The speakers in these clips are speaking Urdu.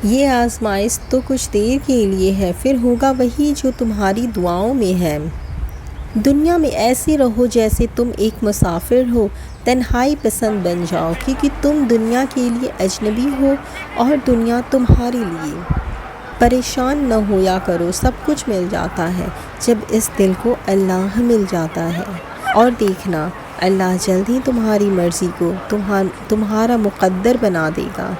یہ آزمائش تو کچھ دیر کے لیے ہے، پھر ہوگا وہی جو تمہاری دعاؤں میں ہے۔ دنیا میں ایسے رہو جیسے تم ایک مسافر ہو، تنہائی پسند بن جاؤ، کیونکہ تم دنیا کے لیے اجنبی ہو اور دنیا تمہارے لیے۔ پریشان نہ ہویا کرو، سب کچھ مل جاتا ہے جب اس دل کو اللہ مل جاتا ہے۔ اور دیکھنا، اللہ جلد ہی تمہاری مرضی کو تمہارا مقدر بنا دے گا۔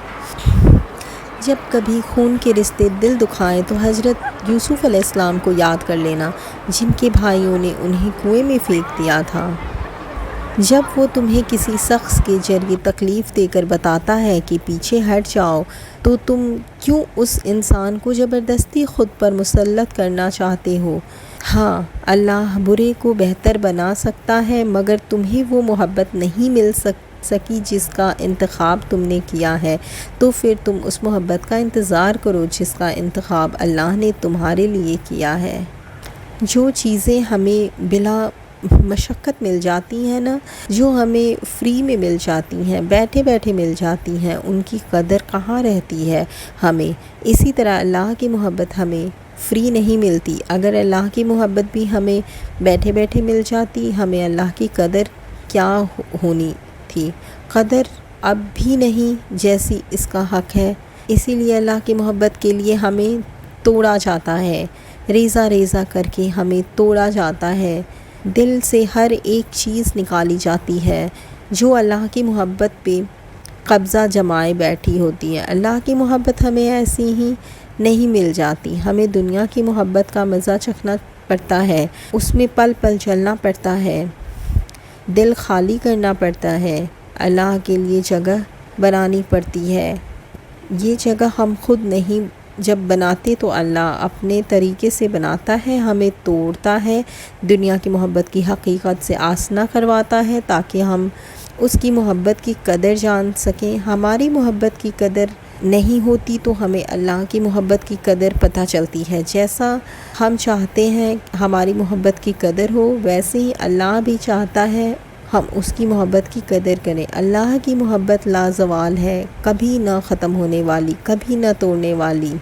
جب کبھی خون کے رشتے دل دکھائیں تو حضرت یوسف علیہ السلام کو یاد کر لینا، جن کے بھائیوں نے انہیں کنویں میں پھینک دیا تھا۔ جب وہ تمہیں کسی شخص کے ذریعے تکلیف دے کر بتاتا ہے کہ پیچھے ہٹ جاؤ، تو تم کیوں اس انسان کو زبردستی خود پر مسلط کرنا چاہتے ہو؟ ہاں، اللہ برے کو بہتر بنا سکتا ہے، مگر تمہیں وہ محبت نہیں مل سکی جس کا انتخاب تم نے کیا ہے، تو پھر تم اس محبت کا انتظار کرو جس کا انتخاب اللہ نے تمہارے لیے کیا ہے۔ جو چیزیں ہمیں بلا مشقت مل جاتی ہیں نا، جو ہمیں فری میں مل جاتی ہیں، بیٹھے بیٹھے مل جاتی ہیں، ان کی قدر کہاں رہتی ہے ہمیں۔ اسی طرح اللہ کی محبت ہمیں فری نہیں ملتی۔ اگر اللہ کی محبت بھی ہمیں بیٹھے بیٹھے مل جاتی، ہمیں اللہ کی قدر کیا ہونی تھی؟ قدر اب بھی نہیں جیسی اس کا حق ہے۔ اسی لیے اللہ کی محبت کے لیے ہمیں توڑا جاتا ہے، ریزہ ریزہ کر کے ہمیں توڑا جاتا ہے، دل سے ہر ایک چیز نکالی جاتی ہے جو اللہ کی محبت پہ قبضہ جمائے بیٹھی ہوتی ہے۔ اللہ کی محبت ہمیں ایسی ہی نہیں مل جاتی، ہمیں دنیا کی محبت کا مزہ چکھنا پڑتا ہے، اس میں پل پل چلنا پڑتا ہے، دل خالی کرنا پڑتا ہے، اللہ کے لیے جگہ بنانی پڑتی ہے۔ یہ جگہ ہم خود نہیں جب بناتے تو اللہ اپنے طریقے سے بناتا ہے، ہمیں توڑتا ہے، دنیا کی محبت کی حقیقت سے آشنا کرواتا ہے تاکہ ہم اس کی محبت کی قدر جان سکیں۔ ہماری محبت کی قدر نہیں ہوتی تو ہمیں اللہ کی محبت کی قدر پتہ چلتی ہے۔ جیسا ہم چاہتے ہیں ہماری محبت کی قدر ہو، ویسے ہی اللہ بھی چاہتا ہے ہم اس کی محبت کی قدر کریں۔ اللہ کی محبت لازوال ہے، کبھی نہ ختم ہونے والی، کبھی نہ توڑنے والی۔